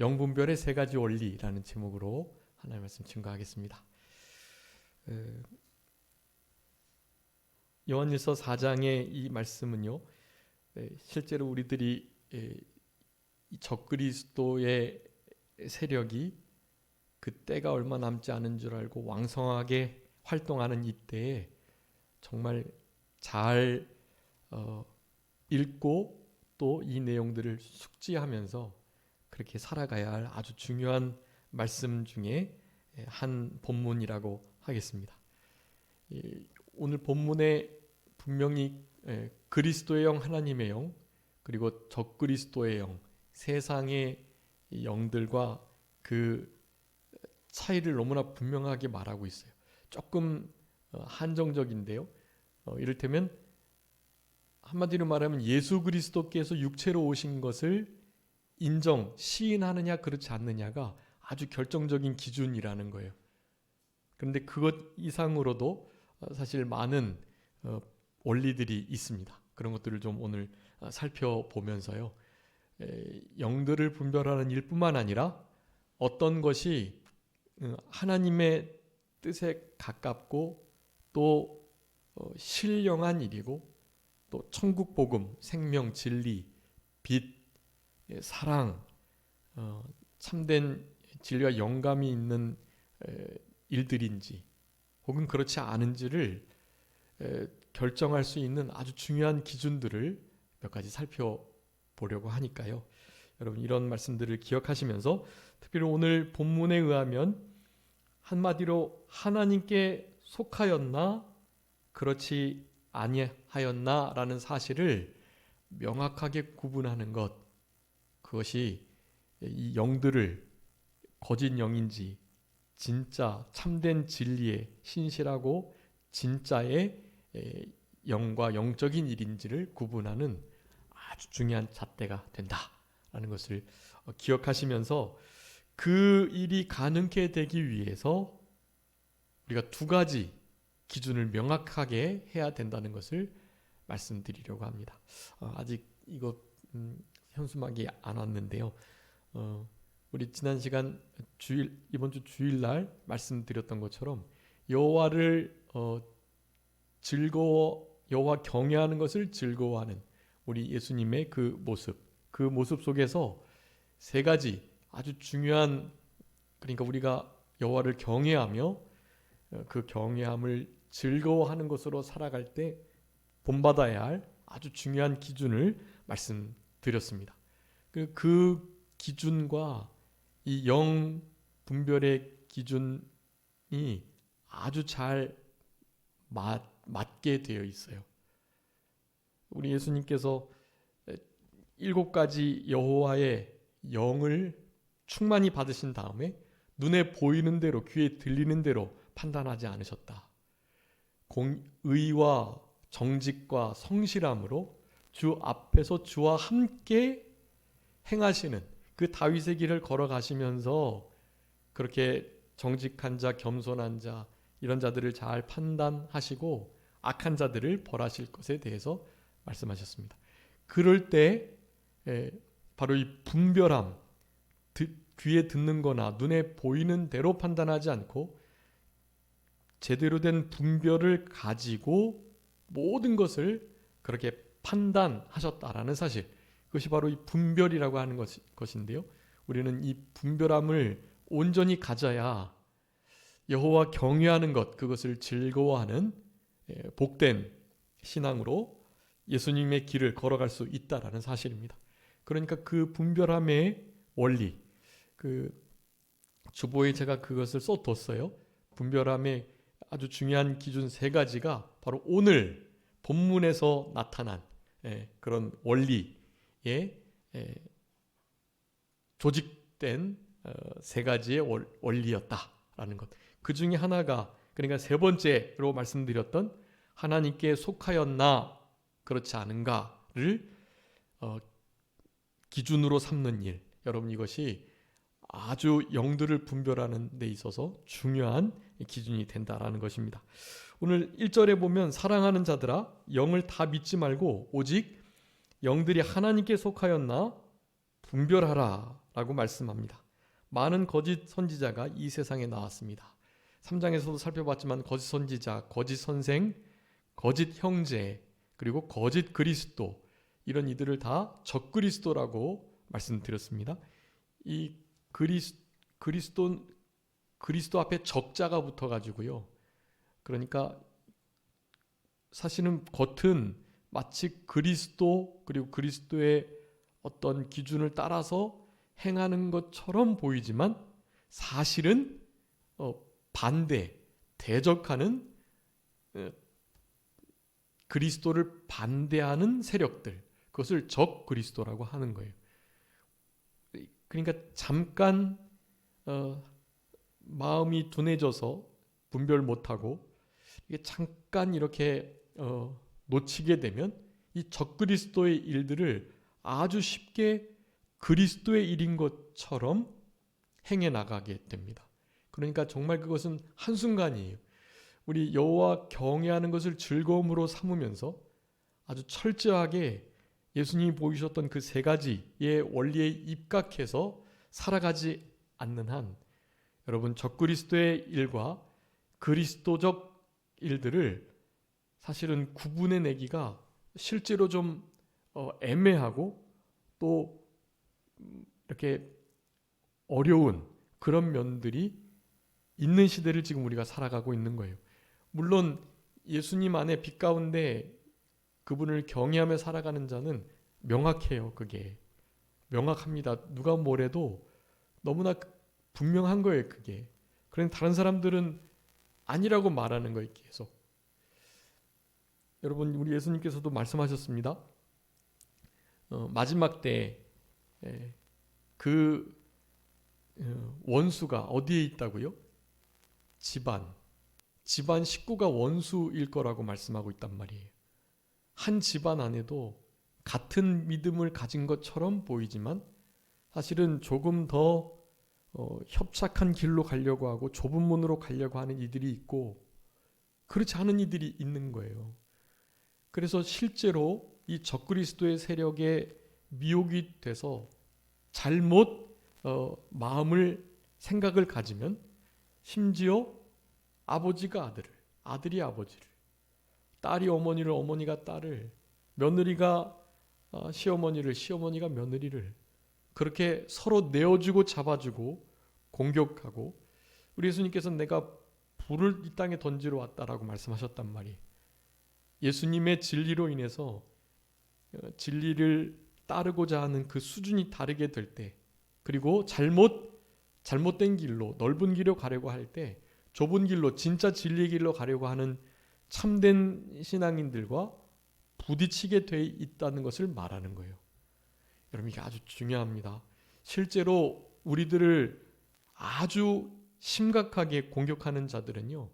영분별의 세 가지 원리라는 제목으로 하나님의 말씀 증거하겠습니다. 요한일서 4장의 이 말씀은요, 실제로 우리들이 적그리스도의 세력이 그 때가 얼마 남지 않은 줄 알고 왕성하게 활동하는 이때에 정말 잘 읽고 또 이 내용들을 숙지하면서 그렇게 살아가야 할 아주 중요한 말씀 중에 한 본문이라고 하겠습니다. 오늘 본문에 분명히 그리스도의 영, 하나님의 영, 그리고 적그리스도의 영, 세상의 영들과 그 차이를 너무나 분명하게 말하고 있어요. 조금 한정적인데요. 이를테면 한마디로 말하면 예수 그리스도께서 육체로 오신 것을 인정, 시인하느냐 그렇지 않느냐가 아주 결정적인 기준이라는 거예요. 그런데 그것 이상으로도 사실 많은 원리들이 있습니다. 그런 것들을 좀 오늘 살펴보면서요. 영들을 분별하는 일뿐만 아니라 어떤 것이 하나님의 뜻에 가깝고 또 신령한 일이고 또 천국 복음, 생명, 진리, 빛, 사랑, 참된 진리와 영감이 있는 일들인지 혹은 그렇지 않은지를 결정할 수 있는 아주 중요한 기준들을 몇 가지 살펴보려고 하니까요. 여러분 이런 말씀들을 기억하시면서 특별히 오늘 본문에 의하면 한마디로 하나님께 속하였나 그렇지 아니하였나 라는 사실을 명확하게 구분하는 것, 그것이 이 영들을 거짓 영인지 진짜 참된 진리에 신실하고 진짜의 영과 영적인 일인지를 구분하는 아주 중요한 잣대가 된다라는 것을 기억하시면서 그 일이 가능케 되기 위해서 우리가 두 가지 기준을 명확하게 해야 된다는 것을 말씀드리려고 합니다. 아직 이거 현수막이 안 왔는데요. 우리 지난 시간 이번 주 주일날 말씀드렸던 것처럼 여호와를 여호와 경외하는 것을 즐거워하는 우리 예수님의 그 모습 속에서 세 가지 아주 중요한, 그러니까 우리가 여호와를 경외하며 그 경외함을 즐거워하는 것으로 살아갈 때 본받아야 할 아주 중요한 기준을 말씀드렸습니다. 그 기준과 이 영 분별의 기준이 아주 잘 맞게 되어 있어요. 우리 예수님께서 7가지 여호와의 영을 충만히 받으신 다음에 눈에 보이는 대로 귀에 들리는 대로 판단하지 않으셨다. 의와 정직과 성실함으로 주 앞에서 주와 함께 행하시는 그 다윗의 길을 걸어가시면서 그렇게 정직한 자, 겸손한 자 이런 자들을 잘 판단하시고 악한 자들을 벌하실 것에 대해서 말씀하셨습니다. 그럴 때 바로 이 분별함, 귀에 듣는 거나 눈에 보이는 대로 판단하지 않고 제대로 된 분별을 가지고 모든 것을 그렇게 판단하셨다라는 사실, 그것이 바로 이 분별이라고 하는 것인데요. 우리는 이 분별함을 온전히 가져야 여호와 경외하는 것, 그것을 즐거워하는 복된 신앙으로 예수님의 길을 걸어갈 수 있다라는 사실입니다. 그러니까 그 분별함의 원리, 그 주보에 제가 그것을 써뒀어요. 분별함의 아주 중요한 기준 세 가지가 바로 오늘 본문에서 나타난 그런 원리에 조직된 세 가지의 원리였다라는 것. 그 중에 하나가, 그러니까 세 번째로 말씀드렸던 하나님께 속하였나 그렇지 않은가를 기준으로 삼는 일. 여러분 이것이 아주 영들을 분별하는 데 있어서 중요한 기준이 된다라는 것입니다. 오늘 1절에 보면 사랑하는 자들아 영을 다 믿지 말고 오직 영들이 하나님께 속하였나 분별하라 라고 말씀합니다. 많은 거짓 선지자가 이 세상에 나왔습니다. 3장에서도 살펴봤지만 거짓 선지자, 거짓 선생, 거짓 형제, 그리고 거짓 그리스도, 이런 이들을 다 적그리스도라고 말씀드렸습니다. 이 그리스도 앞에 적자가 붙어가지고요. 그러니까 사실은 겉은 마치 그리스도 그리고 그리스도의 어떤 기준을 따라서 행하는 것처럼 보이지만 사실은 대적하는, 그리스도를 반대하는 세력들, 그것을 적 그리스도라고 하는 거예요. 그러니까 잠깐 마음이 둔해져서 분별 못하고 이게 잠깐 이렇게 놓치게 되면 이 적그리스도의 일들을 아주 쉽게 그리스도의 일인 것처럼 행해 나가게 됩니다. 그러니까 정말 그것은 한순간이에요. 우리 여호와 경외하는 것을 즐거움으로 삼으면서 아주 철저하게 예수님이 보이셨던 그 세 가지의 원리에 입각해서 살아가지 않는 한 여러분 적그리스도의 일과 그리스도적 일들을 사실은 구분해내기가 실제로 좀 애매하고 또 이렇게 어려운 그런 면들이 있는 시대를 지금 우리가 살아가고 있는 거예요. 물론 예수님 안에 빛 가운데 그분을 경외하며 살아가는 자는 명확해요. 그게 명확합니다. 누가 뭐래도 너무나 분명한 거예요. 그게. 그런데 다른 사람들은 아니라고 말하는 거예요. 계속. 여러분 우리 예수님께서도 말씀하셨습니다. 마지막 때 그 원수가 어디에 있다고요? 집안 식구가 원수일 거라고 말씀하고 있단 말이에요. 한 집안 안에도 같은 믿음을 가진 것처럼 보이지만 사실은 조금 더 협착한 길로 가려고 하고 좁은 문으로 가려고 하는 이들이 있고 그렇지 않은 이들이 있는 거예요. 그래서 실제로 이 적그리스도의 세력에 미혹이 돼서 잘못 생각을 가지면 심지어 아버지가 아들을, 아들이 아버지를, 딸이 어머니를, 어머니가 딸을, 며느리가 시어머니를, 시어머니가 며느리를 그렇게 서로 내어주고 잡아주고 공격하고, 우리 예수님께서는 내가 불을 이 땅에 던지러 왔다라고 말씀하셨단 말이에요. 예수님의 진리로 인해서 진리를 따르고자 하는 그 수준이 다르게 될 때, 그리고 잘못된 길로, 넓은 길로 가려고 할 때 좁은 길로, 진짜 진리의 길로 가려고 하는 참된 신앙인들과 부딪히게 돼 있다는 것을 말하는 거예요. 여러분 이게 아주 중요합니다. 실제로 우리들을 아주 심각하게 공격하는 자들은요,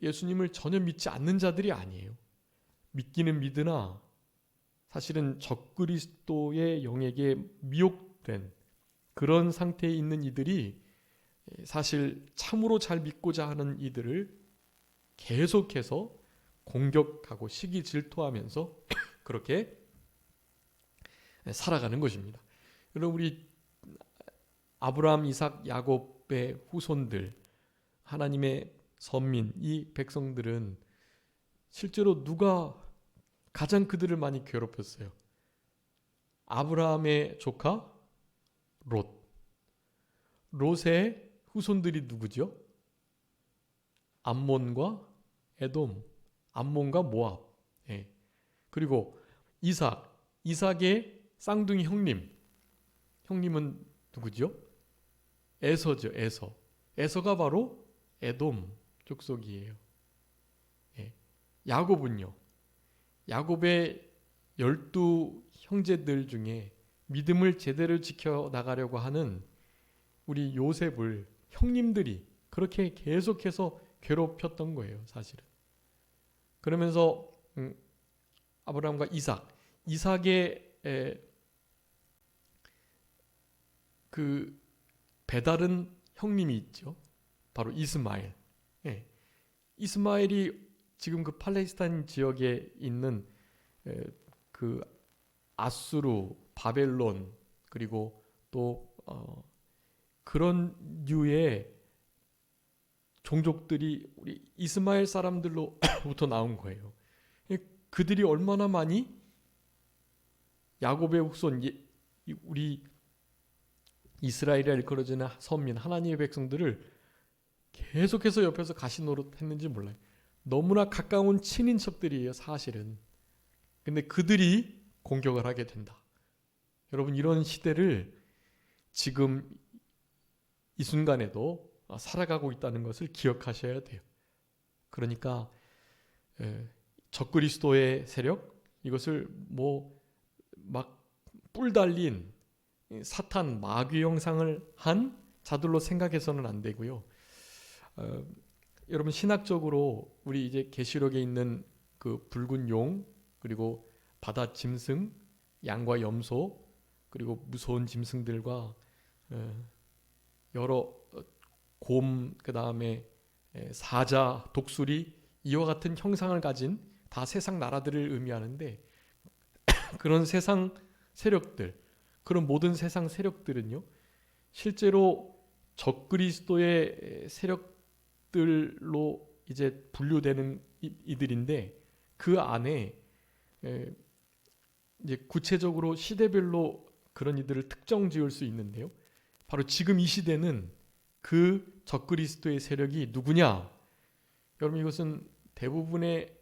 예수님을 전혀 믿지 않는 자들이 아니에요. 믿기는 믿으나 사실은 적그리스도의 영에게 미혹된 그런 상태에 있는 이들이 사실 참으로 잘 믿고자 하는 이들을 계속해서 공격하고 시기 질투하면서 그렇게 살아가는 것입니다. 여러분 우리 아브라함, 이삭, 야곱의 후손들, 하나님의 선민, 이 백성들은 실제로 누가 가장 그들을 많이 괴롭혔어요? 아브라함의 조카 롯. 롯의 후손들이 누구죠? 암몬과 에돔, 암몬과 모압. 예. 그리고 이삭의 쌍둥이 형님은 누구죠? 에서죠. 에서가 바로 에돔 족속이에요. 예. 야곱은요, 야곱의 12 형제들 중에 믿음을 제대로 지켜나가려고 하는 우리 요셉을 형님들이 그렇게 계속해서 괴롭혔던 거예요. 사실은. 그러면서 아브라함과 이삭의 그 배다른 형님이 있죠. 바로 이스마엘. 예. 이스마엘이 지금 그 팔레스타인 지역에 있는 그 아수르, 바벨론, 그리고 또 그런 류의 종족들이 우리 이스마엘 사람들로부터 나온 거예요. 그들이 얼마나 많이 야곱의 후손, 우리 이스라엘이라 일컬어지는 선민 하나님의 백성들을 계속해서 옆에서 가시 노릇했는지 몰라요. 너무나 가까운 친인척들이에요, 사실은. 근데 그들이 공격을 하게 된다. 여러분, 이런 시대를 지금 이 순간에도 살아가고 있다는 것을 기억하셔야 돼요. 그러니까 적그리스도의 세력, 이것을 막 뿔 달린 사탄 마귀 형상을 한 자들로 생각해서는 안 되고요. 여러분, 신학적으로 우리 이제 계시록에 있는 그 붉은 용, 그리고 바다 짐승, 양과 염소, 그리고 무서운 짐승들과 여러 곰, 그 다음에 사자, 독수리, 이와 같은 형상을 가진 다 세상 나라들을 의미하는데, 그런 세상 세력들, 그런 모든 세상 세력들은요, 실제로 적그리스도의 세력들로 이제 분류되는 이들인데, 그 안에 이제 구체적으로 시대별로 그런 이들을 특정 지을 수 있는데요. 바로 지금 이 시대는 그 적그리스도의 세력이 누구냐? 여러분, 이것은 대부분의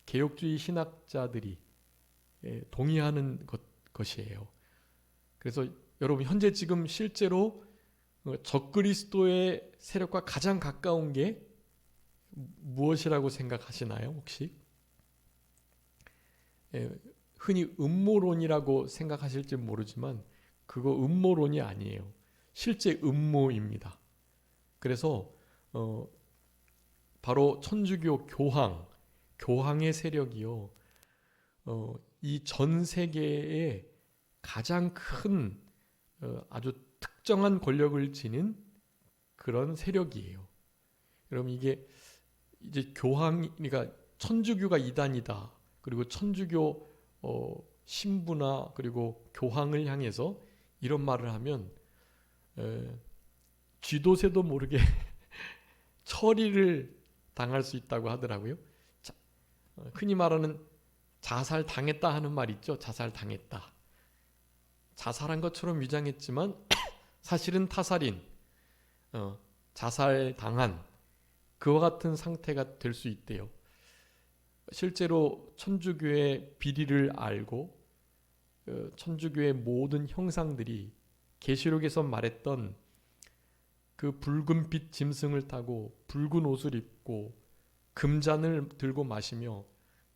개혁주의 신학자들이 동의하는 것이에요. 그래서 여러분, 현재 지금 실제로 적그리스도의 세력과 가장 가까운 게 무엇이라고 생각하시나요, 혹시? 흔히 음모론이라고 생각하실지 모르지만 그거 음모론이 아니에요. 실제 음모입니다. 그래서 바로 천주교 교황의 세력이요, 이 전 세계에 가장 큰 아주 특정한 권력을 지닌 그런 세력이에요. 여러분, 이게 이제 그러니까 천주교가 이단이다, 그리고 천주교 신부나 그리고 교황을 향해서 이런 말을 하면 쥐도새도 모르게 처리를 당할 수 있다고 하더라고요. 흔히 말하는 자살 당했다 하는 말 있죠. 자살 당했다. 자살한 것처럼 위장했지만 사실은 타살인, 자살 당한 그와 같은 상태가 될 수 있대요. 실제로 천주교의 비리를 알고 천주교의 모든 형상들이 계시록에서 말했던 그 붉은빛 짐승을 타고 붉은 옷을 입고 금잔을 들고 마시며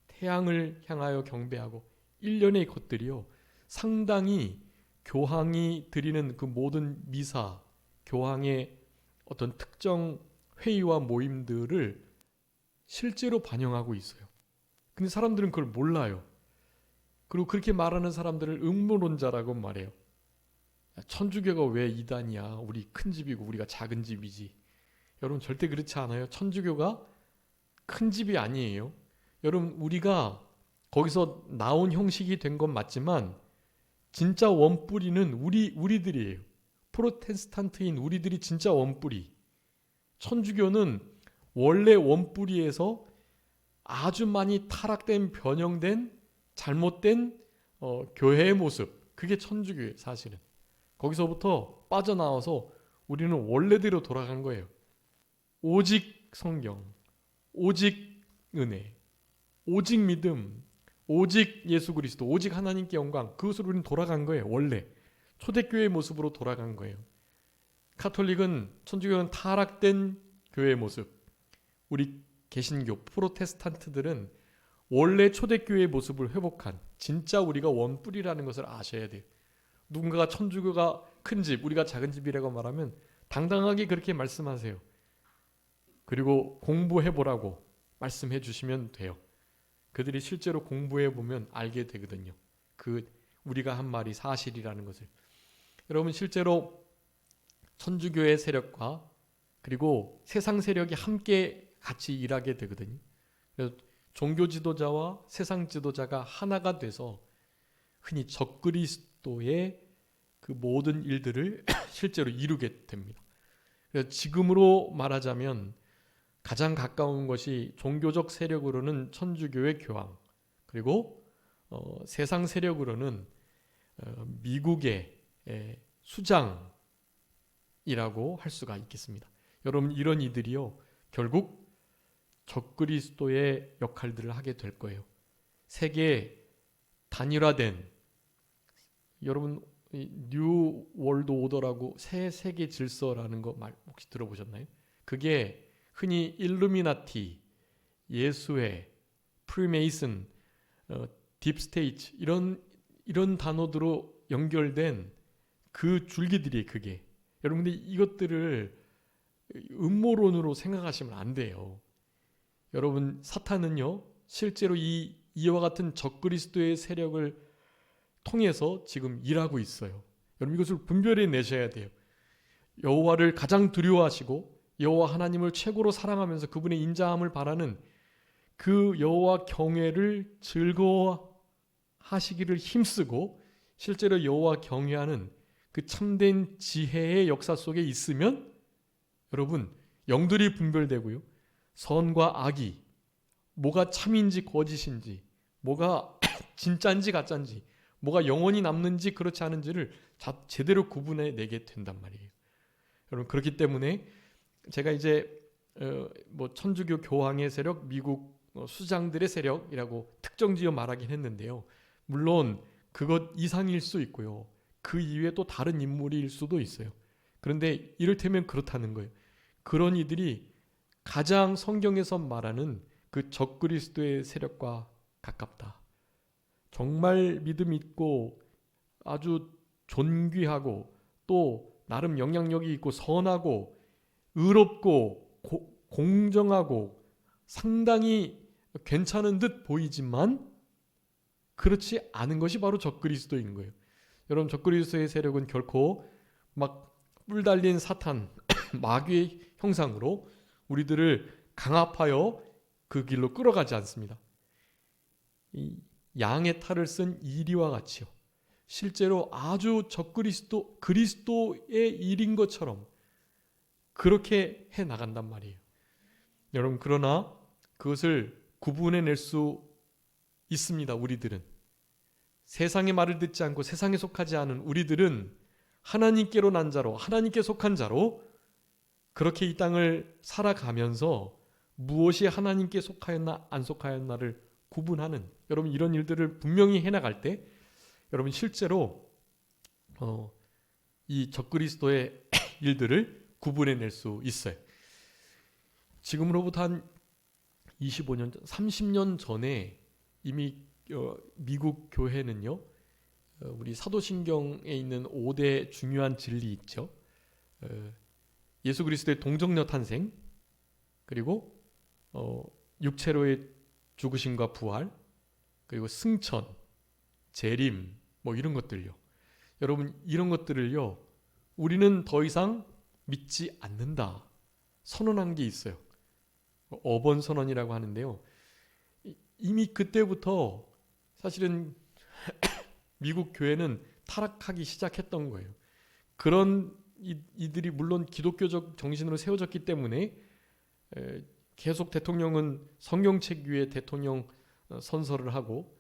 태양을 향하여 경배하고 일련의 것들이요, 상당히 교황이 드리는 그 모든 미사, 교황의 어떤 특정 회의와 모임들을 실제로 반영하고 있어요. 근데 사람들은 그걸 몰라요. 그리고 그렇게 말하는 사람들을 음모론자라고 말해요. 천주교가 왜 이단이야? 우리 큰 집이고 우리가 작은 집이지. 여러분, 절대 그렇지 않아요. 천주교가 큰 집이 아니에요. 여러분, 우리가 거기서 나온 형식이 된 건 맞지만 진짜 원뿌리는 우리들이에요. 프로테스탄트인 우리들이 진짜 원뿌리. 천주교는 원래 원뿌리에서 아주 많이 타락된, 변형된, 잘못된 교회의 모습, 그게 천주교예요. 사실은 거기서부터 빠져나와서 우리는 원래대로 돌아간 거예요. 오직 성경, 오직 은혜, 오직 믿음, 오직 예수 그리스도, 오직 하나님께 영광, 그것으로 우리는 돌아간 거예요. 원래 초대교회의 모습으로 돌아간 거예요. 카톨릭은, 천주교는 타락된 교회의 모습, 우리 개신교, 프로테스탄트들은 원래 초대교회의 모습을 회복한 진짜 우리가 원뿌리라는 것을 아셔야 돼요. 누군가가 천주교가 큰 집, 우리가 작은 집이라고 말하면 당당하게 그렇게 말씀하세요. 그리고 공부해보라고 말씀해 주시면 돼요. 그들이 실제로 공부해보면 알게 되거든요. 우리가 한 말이 사실이라는 것을. 여러분, 실제로 천주교의 세력과 그리고 세상 세력이 함께 같이 일하게 되거든요. 그래서 종교 지도자와 세상 지도자가 하나가 돼서 흔히 적그리스도의 그 모든 일들을 실제로 이루게 됩니다. 그래서 지금으로 말하자면 가장 가까운 것이 종교적 세력으로는 천주교의 교황, 그리고 세상 세력으로는 미국의 수장이라고 할 수가 있겠습니다. 여러분, 이런 이들이요 결국 적그리스도의 역할들을 하게 될 거예요. 세계 단일화된, 여러분 뉴 월드 오더라고 새 세계 질서라는 거 혹시 들어보셨나요? 그게 흔히 일루미나티, 예수회, 프리메이슨, 딥스테이트 이런 단어들로 연결된 그 줄기들이 그게. 여러분들 이것들을 음모론으로 생각하시면 안 돼요. 여러분, 사탄은요 실제로 이와 같은 적그리스도의 세력을 통해서 지금 일하고 있어요. 여러분, 이것을 분별해 내셔야 돼요. 여호와를 가장 두려워하시고 여호와 하나님을 최고로 사랑하면서 그분의 인자함을 바라는 그 여호와 경외를 즐거워하시기를 힘쓰고 실제로 여호와 경외하는 그 참된 지혜의 역사 속에 있으면 여러분, 영들이 분별되고요, 선과 악이 뭐가 참인지 거짓인지, 뭐가 진짜인지 가짜인지, 뭐가 영원히 남는지 그렇지 않은지를 제대로 구분해 내게 된단 말이에요. 여러분, 그렇기 때문에 제가 이제 천주교 교황의 세력, 미국 수장들의 세력이라고 특정지어 말하긴 했는데요. 물론 그것 이상일 수 있고요, 그 이외에 또 다른 인물일 수도 있어요. 그런데 이를테면 그렇다는 거예요. 그런 이들이 가장 성경에서 말하는 그 적그리스도의 세력과 가깝다. 정말 믿음 있고 아주 존귀하고 또 나름 영향력이 있고 선하고 의롭고 공정하고 상당히 괜찮은 듯 보이지만 그렇지 않은 것이 바로 적그리스도인 거예요. 여러분, 적그리스도의 세력은 결코 막 뿔 달린 사탄, 마귀의 형상으로 우리들을 강압하여 그 길로 끌어가지 않습니다. 이 양의 탈을 쓴 이리와 같이요, 실제로 아주 적그리스도, 그리스도의 일인 것처럼 그렇게 해 나간단 말이에요. 여러분, 그러나 그것을 구분해낼 수 있습니다. 우리들은 세상의 말을 듣지 않고 세상에 속하지 않은 우리들은 하나님께로 난 자로, 하나님께 속한 자로 그렇게 이 땅을 살아가면서 무엇이 하나님께 속하였나 안 속하였나를 구분하는, 여러분, 이런 일들을 분명히 해나갈 때 여러분 실제로 이 적그리스도의 일들을 구분해낼 수 있어요. 지금으로부터 한 25년 전, 30년 전에 이미 미국 교회는요, 우리 사도신경에 있는 5대 중요한 진리 있죠. 예수 그리스도의 동정녀 탄생, 그리고 육체로의 죽으심과 부활, 그리고 승천, 재림, 뭐 이런 것들요. 여러분, 이런 것들을요 우리는 더 이상 믿지 않는다 선언한 게 있어요. 어번 선언이라고 하는데요, 이미 그때부터 사실은 미국 교회는 타락하기 시작했던 거예요. 그런 이들이 물론 기독교적 정신으로 세워졌기 때문에 계속 대통령은 성경책 위에 대통령 선서를 하고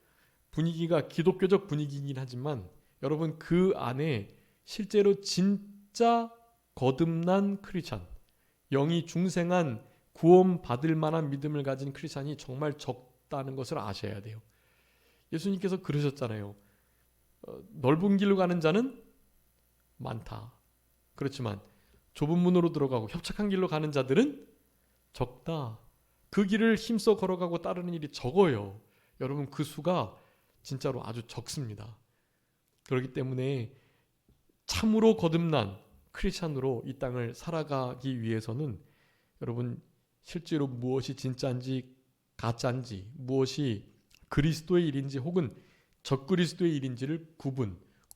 분위기가 기독교적 분위기이긴 하지만 여러분, 그 안에 실제로 진짜 거듭난 크리스찬, 영이 중생한 구원받을 만한 믿음을 가진 크리스찬이 정말 적다는 것을 아셔야 돼요. 예수님께서 그러셨잖아요. 넓은 길로 가는 자는 많다. 그렇지만 좁은 문으로 들어가고 협착한 길로 가는 자들은 적다. 그 길을 힘써 걸어가고 따르는 일이 적어요. 여러분, 그 수가 진짜로 아주 적습니다. 그렇기 때문에 참으로 거듭난 크리스찬으로 이 땅을 살아가기 위해서는 여러분, 실제로 무엇이 진짜인지 가짜인지, 무엇이 그리스도의 일인지 혹은 적그리스도의 일인지를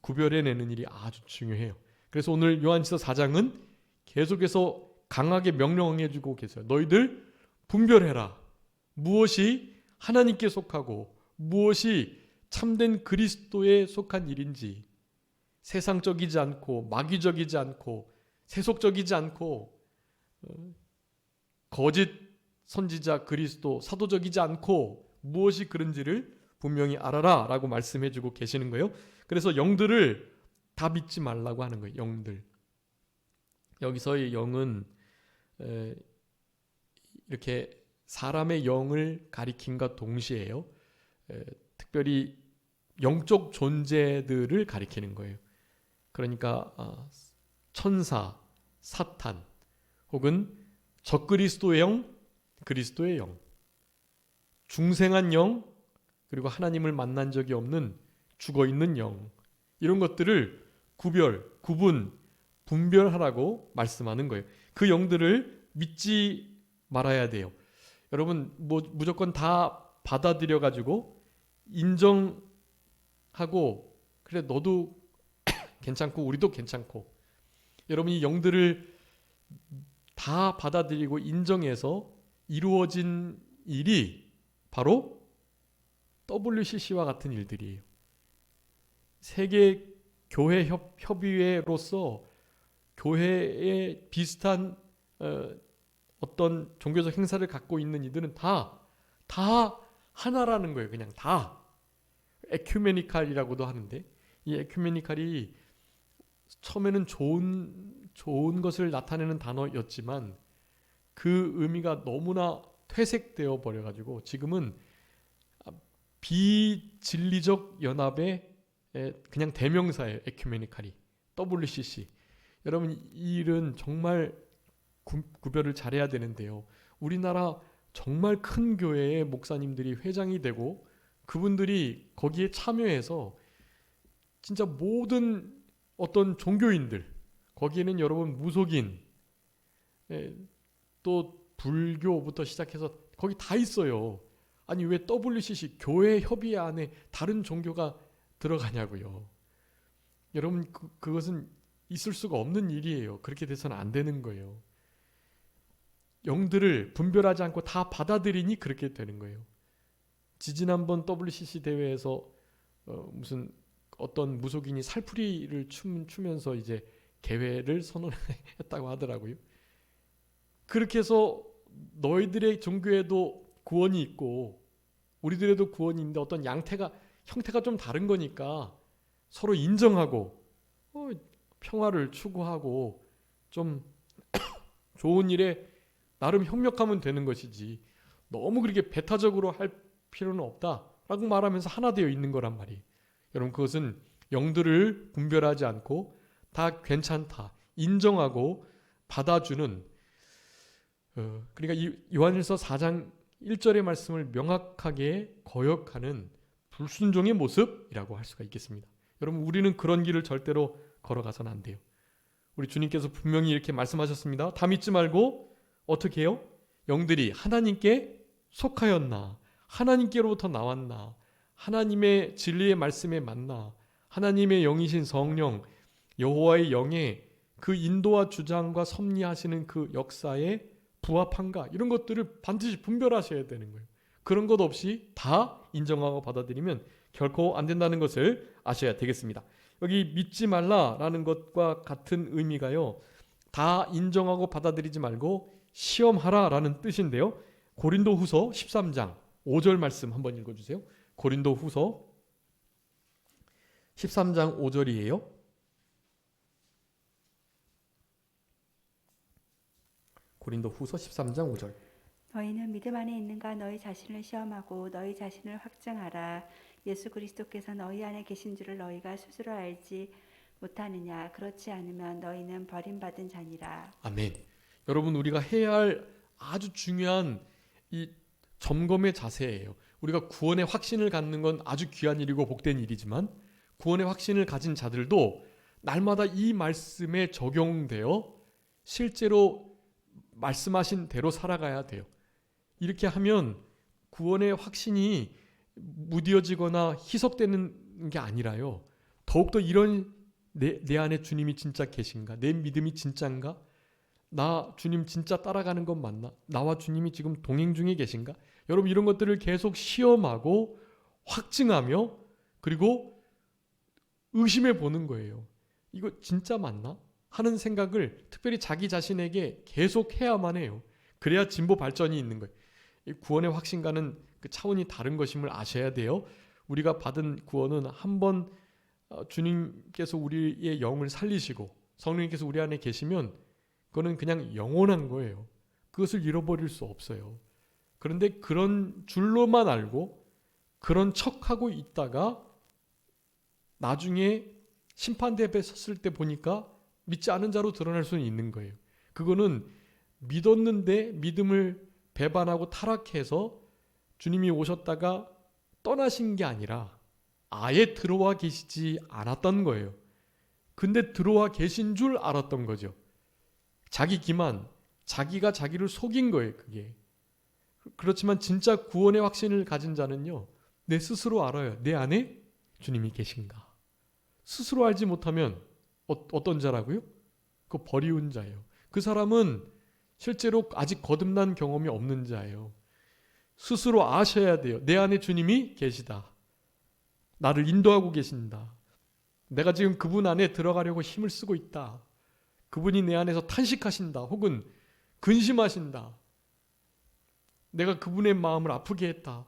구별해내는 일이 아주 중요해요. 그래서 오늘 요한일서 4장은 계속해서 강하게 명령해주고 계세요. 너희들 분별해라. 무엇이 하나님께 속하고 무엇이 참된 그리스도에 속한 일인지, 세상적이지 않고 마귀적이지 않고 세속적이지 않고 거짓 선지자 그리스도 사도적이지 않고 무엇이 그런지를 분명히 알아라 라고 말씀해주고 계시는 거예요. 그래서 영들을 다 믿지 말라고 하는 거예요. 영들. 여기서의 영은 이렇게 사람의 영을 가리킴과 동시에요. 특별히 영적 존재들을 가리키는 거예요. 그러니까 천사, 사탄 혹은 적그리스도의 영, 그리스도의 영, 중생한 영, 그리고 하나님을 만난 적이 없는 죽어있는 영, 이런 것들을 구분, 분별하라고 말씀하는 거예요. 그 영들을 믿지 말아야 돼요. 여러분 무조건 다 받아들여 가지고 인정하고 그래 너도 괜찮고 우리도 괜찮고, 여러분이 영들을 다 받아들이고 인정해서 이루어진 일이 바로 WCC와 같은 일들이에요. 세계 교회 협의회로서 교회에 비슷한 어떤 종교적 행사를 갖고 있는 이들은 다 하나라는 거예요. 그냥 다. 에큐메니칼이라고도 하는데, 이 에큐메니칼이 처음에는 좋은 것을 나타내는 단어였지만 그 의미가 너무나 퇴색되어 버려가지고 지금은 비진리적 연합의 그냥 대명사예요. 에큐메니칼이. WCC. 여러분 이 일은 정말 구별을 잘해야 되는데요. 우리나라 정말 큰 교회의 목사님들이 회장이 되고 그분들이 거기에 참여해서 진짜 모든 어떤 종교인들, 거기에는 여러분 무속인, 또 불교부터 시작해서 거기 다 있어요. 아니 왜 WCC 교회 협의회 안에 다른 종교가 들어가냐고요. 여러분 그것은 있을 수가 없는 일이에요. 그렇게 돼서는 안 되는 거예요. 영들을 분별하지 않고 다 받아들이니 그렇게 되는 거예요. 지지난번 WCC 대회에서 무슨 어떤 무속인이 살풀이를 추면서 이제 개회를 선언했다고 하더라고요. 그렇게 해서 너희들의 종교에도 구원이 있고 우리들에도 구원이 있는데 어떤 형태가 좀 다른 거니까 서로 인정하고 평화를 추구하고 좀 좋은 일에 나름 협력하면 되는 것이지 너무 그렇게 배타적으로 할 필요는 없다라고 말하면서 하나 되어 있는 거란 말이에요. 여러분 그것은 영들을 분별하지 않고 다 괜찮다 인정하고 받아주는 그러니까 요한일서 4장 1절의 말씀을 명확하게 거역하는 불순종의 모습이라고 할 수가 있겠습니다. 여러분 우리는 그런 길을 절대로 걸어가서는 안 돼요. 우리 주님께서 분명히 이렇게 말씀하셨습니다. 다 믿지 말고 어떻게 해요? 영들이 하나님께 속하였나, 하나님께로부터 나왔나, 하나님의 진리의 말씀에 맞나, 하나님의 영이신 성령 여호와의 영에 그 인도와 주장과 섭리하시는 그 역사에 부합한가, 이런 것들을 반드시 분별하셔야 되는 거예요. 그런 것 없이 다 인정하고 받아들이면 결코 안 된다는 것을 아셔야 되겠습니다. 여기 믿지 말라라는 것과 같은 의미가요, 다 인정하고 받아들이지 말고 시험하라라는 뜻인데요. 고린도후서 13장 5절 말씀 한번 읽어주세요. 고린도후서 13장 5절이에요. 고린도후서 13장 5절. 너희는 믿음 안에 있는가 너희 자신을 시험하고 너희 자신을 확증하라. 예수 그리스도께서 너희 안에 계신 줄을 너희가 스스로 알지 못하느냐. 그렇지 않으면 너희는 버림받은 자니라. 아멘. 여러분 우리가 해야 할 아주 중요한 이 점검의 자세예요. 우리가 구원의 확신을 갖는 건 아주 귀한 일이고 복된 일이지만 구원의 확신을 가진 자들도 날마다 이 말씀에 적용되어 실제로 말씀하신 대로 살아가야 돼요. 이렇게 하면 구원의 확신이 무뎌지거나 희석되는 게 아니라요, 더욱더 이런 내 안에 주님이 진짜 계신가, 내 믿음이 진짜인가, 나 주님 진짜 따라가는 건 맞나, 나와 주님이 지금 동행 중에 계신가, 여러분 이런 것들을 계속 시험하고 확증하며 그리고 의심해 보는 거예요. 이거 진짜 맞나? 하는 생각을 특별히 자기 자신에게 계속 해야만 해요. 그래야 진보 발전이 있는 거예요. 이 구원의 확신과는 그 차원이 다른 것임을 아셔야 돼요. 우리가 받은 구원은 한번 주님께서 우리의 영을 살리시고 성령님께서 우리 안에 계시면 그거는 그냥 영원한 거예요. 그것을 잃어버릴 수 없어요. 그런데 그런 줄로만 알고 그런 척하고 있다가 나중에 심판대 앞에 섰을 때 보니까 믿지 않은 자로 드러날 수는 있는 거예요. 그거는 믿었는데 믿음을 배반하고 타락해서 주님이 오셨다가 떠나신 게 아니라 아예 들어와 계시지 않았던 거예요. 근데 들어와 계신 줄 알았던 거죠. 자기 기만, 자기가 자기를 속인 거예요. 그게. 그렇지만 진짜 구원의 확신을 가진 자는요, 내 스스로 알아요. 내 안에 주님이 계신가. 스스로 알지 못하면 어떤 자라고요? 그 버리운 자예요. 그 사람은 실제로 아직 거듭난 경험이 없는 자예요. 스스로 아셔야 돼요. 내 안에 주님이 계시다. 나를 인도하고 계신다. 내가 지금 그분 안에 들어가려고 힘을 쓰고 있다. 그분이 내 안에서 탄식하신다. 혹은 근심하신다. 내가 그분의 마음을 아프게 했다.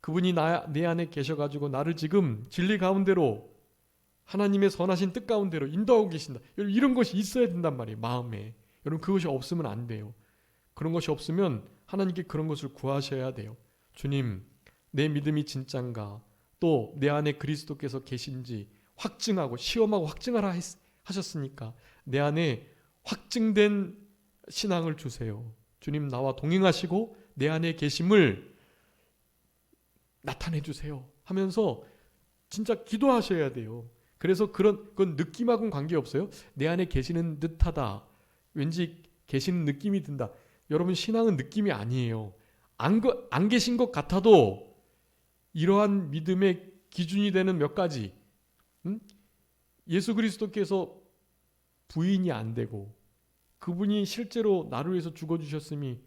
그분이 내 안에 계셔가지고 나를 지금 진리 가운데로, 하나님의 선하신 뜻 가운데로 인도하고 계신다. 이런 것이 있어야 된단 말이에요. 마음에. 여러분, 그것이 없으면 안 돼요. 그런 것이 없으면 하나님께 그런 것을 구하셔야 돼요. 주님, 내 믿음이 진짠가, 또 내 안에 그리스도께서 계신지 확증하고 시험하고 확증하라 하셨으니까 내 안에 확증된 신앙을 주세요. 주님, 나와 동행하시고 내 안에 계심을 나타내 주세요 하면서 진짜 기도하셔야 돼요. 그래서 그건 느낌하고는 관계없어요. 내 안에 계시는 듯하다, 왠지 계시는 느낌이 든다. 여러분, 신앙은 느낌이 아니에요. 안 계신 것 같아도 이러한 믿음의 기준이 되는 몇 가지, 예수 그리스도께서 부인이 안 되고 그분이 실제로 나를 위해서 죽어주셨음이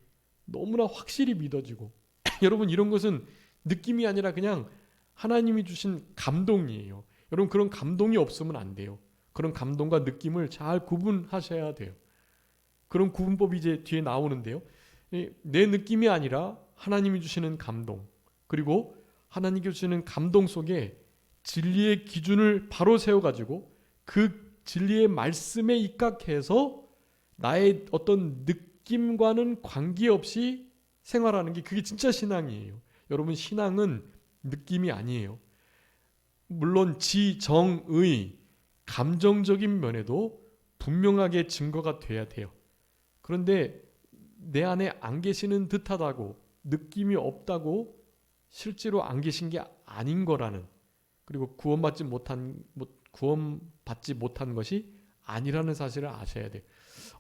너무나 확실히 믿어지고 여러분, 이런 것은 느낌이 아니라 그냥 하나님이 주신 감동이에요. 여러분, 그런 감동이 없으면 안 돼요. 그런 감동과 느낌을 잘 구분하셔야 돼요. 그런 구분법이 이제 뒤에 나오는데요. 내 느낌이 아니라 하나님이 주시는 감동, 그리고 하나님께 주시는 감동 속에 진리의 기준을 바로 세워가지고 그 진리의 말씀에 입각해서 나의 어떤 느낌과는 관계없이 생활하는 게, 그게 진짜 신앙이에요. 여러분, 신앙은 느낌이 아니에요. 물론 지정의 감정적인 면에도 분명하게 증거가 돼야 돼요. 그런데 내 안에 안 계시는 듯하다고, 느낌이 없다고 실제로 안 계신 게 아닌 거라는, 그리고 구원받지 못한 것이 아니라는 사실을 아셔야 돼요.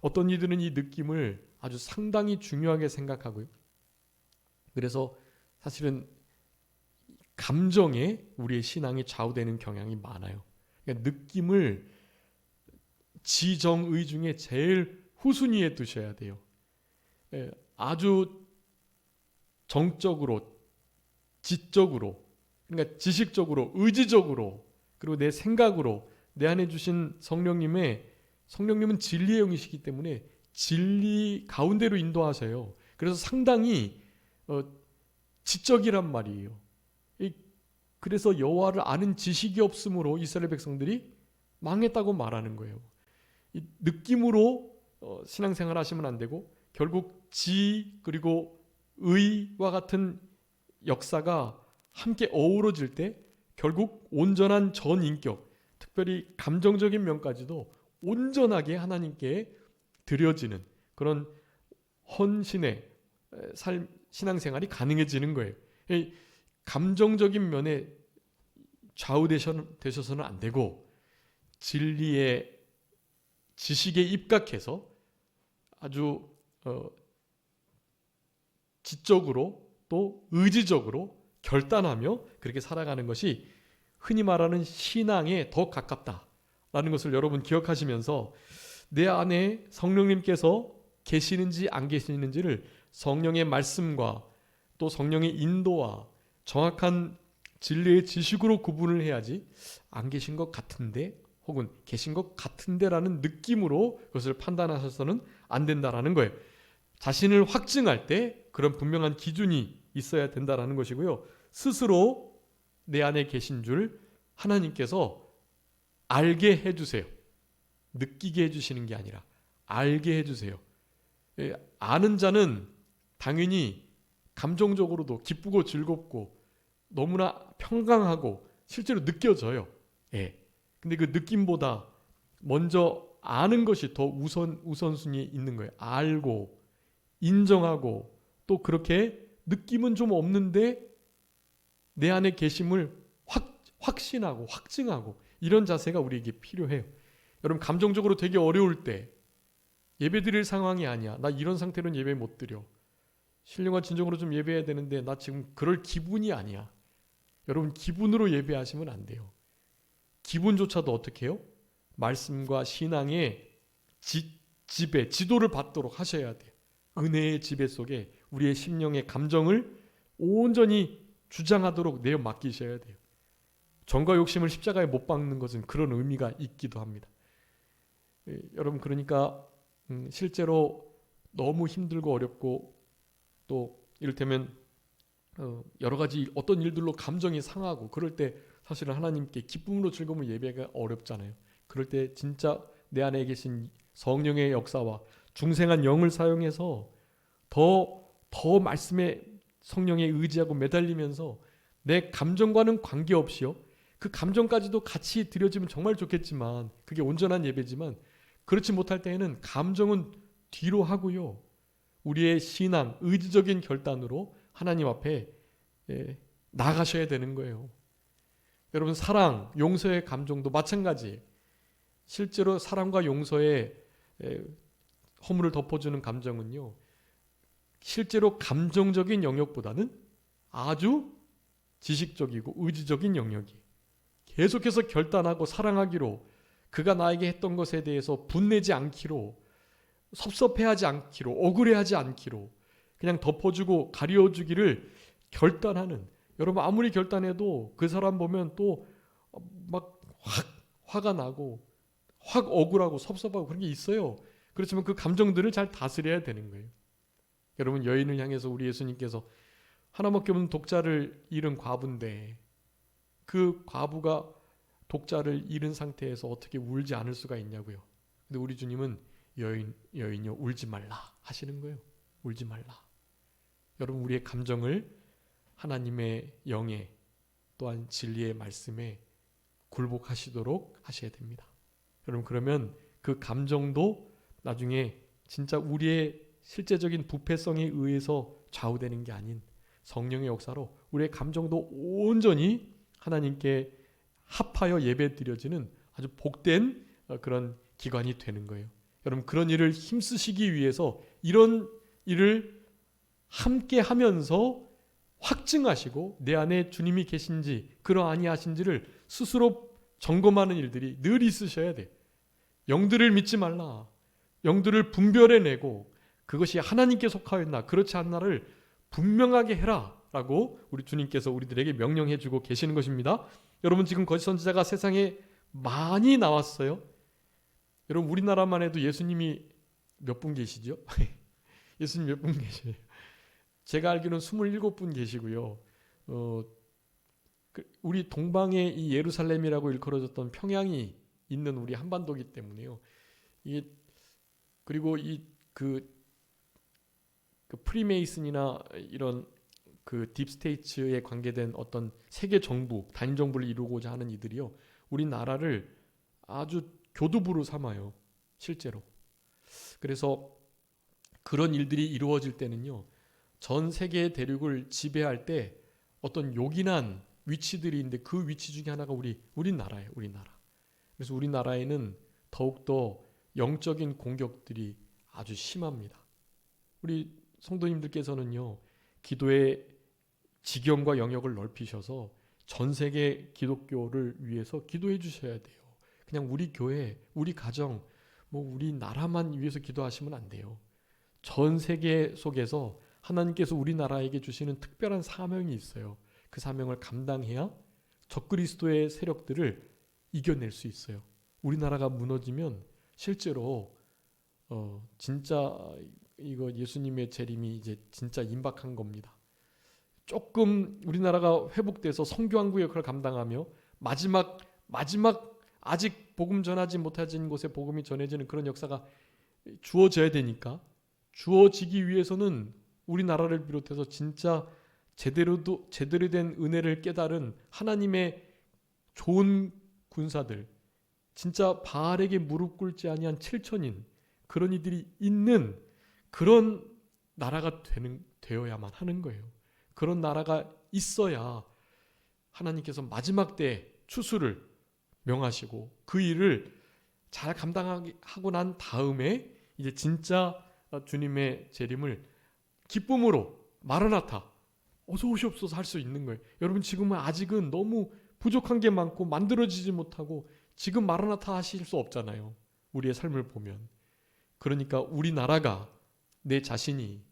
어떤 이들은 이 느낌을 아주 상당히 중요하게 생각하고요. 그래서 사실은 감정에 우리의 신앙이 좌우되는 경향이 많아요. 그러니까 느낌을 지정의 중에 제일 후순위에 두셔야 돼요. 아주 정적으로, 지적으로, 그러니까 지식적으로, 의지적으로, 그리고 내 생각으로 내 안에 주신 성령님은 진리의 영이시기 때문에 진리 가운데로 인도하세요. 그래서 상당히 지적이란 말이에요. 그래서 여호와를 아는 지식이 없으므로 이스라엘 백성들이 망했다고 말하는 거예요. 이 느낌으로 신앙생활 하시면 안 되고, 결국 그리고 의와 같은 역사가 함께 어우러질 때 결국 온전한 전인격, 특별히 감정적인 면까지도 온전하게 하나님께 드려지는 그런 헌신의 신앙생활이 가능해지는 거예요. 감정적인 면에 좌우되셔서는 안 되고, 진리의 지식에 입각해서 아주 지적으로 또 의지적으로 결단하며 그렇게 살아가는 것이 흔히 말하는 신앙에 더 가깝다라는 것을 여러분 기억하시면서, 내 안에 성령님께서 계시는지 안 계시는지를 성령의 말씀과 또 성령의 인도와 정확한 진리의 지식으로 구분을 해야지, 안 계신 것 같은데 혹은 계신 것 같은데라는 느낌으로 그것을 판단하셔서는 안 된다라는 거예요. 자신을 확증할 때 그런 분명한 기준이 있어야 된다라는 것이고요. 스스로 내 안에 계신 줄 하나님께서 알게 해주세요. 느끼게 해주시는 게 아니라 알게 해주세요. 아는 자는 당연히 감정적으로도 기쁘고 즐겁고 너무나 평강하고 실제로 느껴져요. 예. 근데 그 느낌보다 먼저 아는 것이 더 우선순위에 있는 거예요. 알고 인정하고 또 그렇게 느낌은 좀 없는데 내 안에 계심을 확신하고 확증하고 이런 자세가 우리에게 필요해요. 여러분 감정적으로 되게 어려울 때 예배 드릴 상황이 아니야. 나 이런 상태로는 예배 못 드려. 신령과 진정으로 좀 예배해야 되는데 나 지금 그럴 기분이 아니야. 여러분 기분으로 예배하시면 안 돼요. 기분조차도 어떻게 해요? 말씀과 신앙의 지배, 지도를 받도록 하셔야 돼요. 은혜의 지배 속에 우리의 심령의 감정을 온전히 주장하도록 내어 맡기셔야 돼요. 정과 욕심을 십자가에 못 박는 것은 그런 의미가 있기도 합니다. 여러분 그러니까 실제로 너무 힘들고 어렵고 또 이를테면 여러 가지 어떤 일들로 감정이 상하고 그럴 때 사실은 하나님께 기쁨으로 즐거움을 예배가 어렵잖아요. 그럴 때 진짜 내 안에 계신 성령의 역사와 중생한 영을 사용해서 더 말씀에 성령에 의지하고 매달리면서 내 감정과는 관계없이요. 그 감정까지도 같이 드려지면 정말 좋겠지만 그게 온전한 예배지만 그렇지 못할 때에는 감정은 뒤로 하고요. 우리의 신앙, 의지적인 결단으로 하나님 앞에 나가셔야 되는 거예요. 여러분 사랑, 용서의 감정도 마찬가지예요. 실제로 사랑과 용서의 허물을 덮어주는 감정은요. 실제로 감정적인 영역보다는 아주 지식적이고 의지적인 영역이 계속해서 결단하고 사랑하기로 그가 나에게 했던 것에 대해서 분내지 않기로 섭섭해하지 않기로 억울해하지 않기로 그냥 덮어주고 가려주기를 결단하는 여러분 아무리 결단해도 그 사람 보면 또 막 화가 나고 확 억울하고 섭섭하고 그런 게 있어요. 그렇지만 그 감정들을 잘 다스려야 되는 거예요. 여러분 여인을 향해서 우리 예수님께서 하나밖에 없는 독자를 잃은 과부인데 그 과부가 독자를 잃은 상태에서 어떻게 울지 않을 수가 있냐고요. 근데 우리 주님은 여인이여 울지 말라 하시는 거예요. 울지 말라. 여러분 우리의 감정을 하나님의 영에 또한 진리의 말씀에 굴복하시도록 하셔야 됩니다. 여러분 그러면 그 감정도 나중에 진짜 우리의 실제적인 부패성에 의해서 좌우되는 게 아닌 성령의 역사로 우리의 감정도 온전히 하나님께 합하여 예배드려지는 아주 복된 그런 기관이 되는 거예요. 여러분 그런 일을 힘쓰시기 위해서 이런 일을 함께 하면서 확증하시고 내 안에 주님이 계신지 그러하니 하신지를 스스로 점검하는 일들이 늘 있으셔야 돼요. 영들을 믿지 말라. 영들을 분별해내고 그것이 하나님께 속하였나 그렇지 않나를 분명하게 해라 라고 우리 주님께서 우리들에게 명령해 주고 계시는 것입니다. 여러분 지금 거짓 선지자가 세상에 많이 나왔어요. 여러분 우리나라만 해도 예수님이 몇 분 계시죠? 예수님 몇 분 계세요? 제가 알기로는 27분 계시고요. 우리 동방에 이 예루살렘이라고 일컬어졌던 평양이 있는 우리 한반도이기 때문에요. 이게 그리고 그 프리메이슨이나 이런 그 딥스테이츠에 관계된 어떤 세계 정부, 단일 정부를 이루고자 하는 이들이요. 우리나라를 아주 교두부로 삼아요. 실제로. 그래서 그런 일들이 이루어질 때는요. 전 세계의 대륙을 지배할 때 어떤 요긴한 위치들이 있는데 그 위치 중에 하나가 우리나라예요. 우리나라. 그래서 우리나라에는 더욱더 영적인 공격들이 아주 심합니다. 우리 성도님들께서는요. 기도의 지경과 영역을 넓히셔서 전 세계 기독교를 위해서 기도해 주셔야 돼요. 그냥 우리 교회, 우리 가정, 우리 나라만 위해서 기도하시면 안 돼요. 전 세계 속에서 하나님께서 우리나라에게 주시는 특별한 사명이 있어요. 그 사명을 감당해야 적그리스도의 세력들을 이겨낼 수 있어요. 우리나라가 무너지면 실제로 진짜 이거 예수님의 재림이 이제 진짜 임박한 겁니다. 조금 우리나라가 회복돼서 성교황구 역할을 감당하며 마지막 아직 복음 전하지 못하진 곳에 복음이 전해지는 그런 역사가 주어져야 되니까, 주어지기 위해서는 우리나라를 비롯해서 진짜 제대로 된 은혜를 깨달은 하나님의 좋은 군사들, 진짜 바알에게 무릎 꿇지 아니한 7천인 그런 이들이 있는 그런 나라가 되어야만 하는 거예요. 그런 나라가 있어야 하나님께서 마지막 때 추수를 명하시고 그 일을 잘 감당하고 난 다음에 이제 진짜 주님의 재림을 기쁨으로 마라나타 어서 오시옵소서 할 수 있는 거예요. 여러분, 지금은 아직은 너무 부족한 게 많고 만들어지지 못하고 지금 마라나타 하실 수 없잖아요. 우리의 삶을 보면. 그러니까 우리나라가, 내 자신이,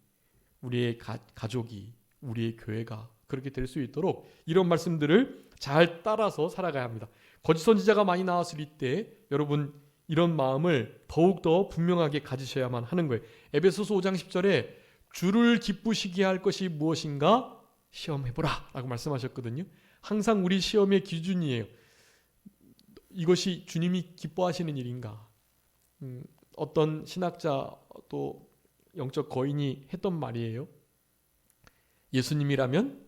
우리의 가족이, 우리의 교회가 그렇게 될 수 있도록 이런 말씀들을 잘 따라서 살아가야 합니다. 거짓 선지자가 많이 나왔을 때 여러분 이런 마음을 더욱더 분명하게 가지셔야만 하는 거예요. 에베소서 5장 10절에 주를 기쁘시게 할 것이 무엇인가 시험해보라 라고 말씀하셨거든요. 항상 우리 시험의 기준이에요. 이것이 주님이 기뻐하시는 일인가. 어떤 신학자 또 영적 거인이 했던 말이에요. 예수님이라면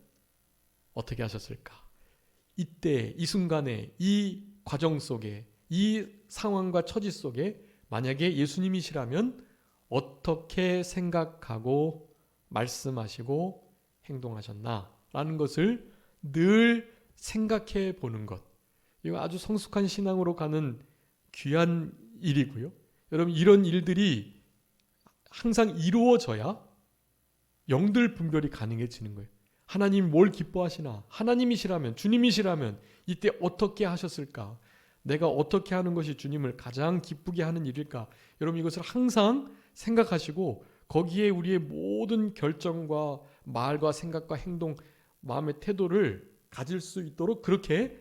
어떻게 하셨을까? 이때 이 순간에 이 과정 속에 이 상황과 처지 속에 만약에 예수님이시라면 어떻게 생각하고 말씀하시고 행동하셨나라는 것을 늘 생각해 보는 것. 이거 아주 성숙한 신앙으로 가는 귀한 일이고요. 여러분, 이런 일들이 항상 이루어져야 영들 분별이 가능해지는 거예요. 하나님이 뭘 기뻐하시나? 하나님이시라면, 주님이시라면 이때 어떻게 하셨을까? 내가 어떻게 하는 것이 주님을 가장 기쁘게 하는 일일까? 여러분, 이것을 항상 생각하시고 거기에 우리의 모든 결정과 말과 생각과 행동, 마음의 태도를 가질 수 있도록 그렇게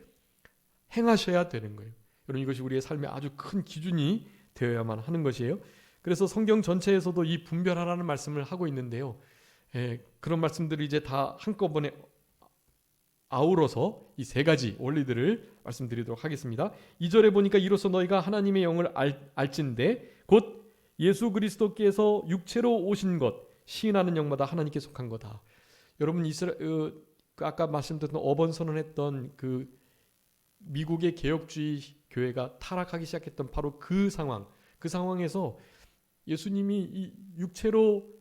행하셔야 되는 거예요. 여러분, 이것이 우리의 삶의 아주 큰 기준이 되어야만 하는 것이에요. 그래서 성경 전체에서도 이 분별하라는 말씀을 하고 있는데요. 그런 말씀들을 이제 다 한꺼번에 아우러서 이 세 가지 원리들을 말씀드리도록 하겠습니다. 2절에 보니까 이로써 너희가 하나님의 영을 알진대 곧 예수 그리스도께서 육체로 오신 것 시인하는 영마다 하나님께 속한 거다. 여러분, 아까 말씀드렸던 어번 선언했던 그 미국의 개혁주의 교회가 타락하기 시작했던 바로 그 상황에서 예수님이 이 육체로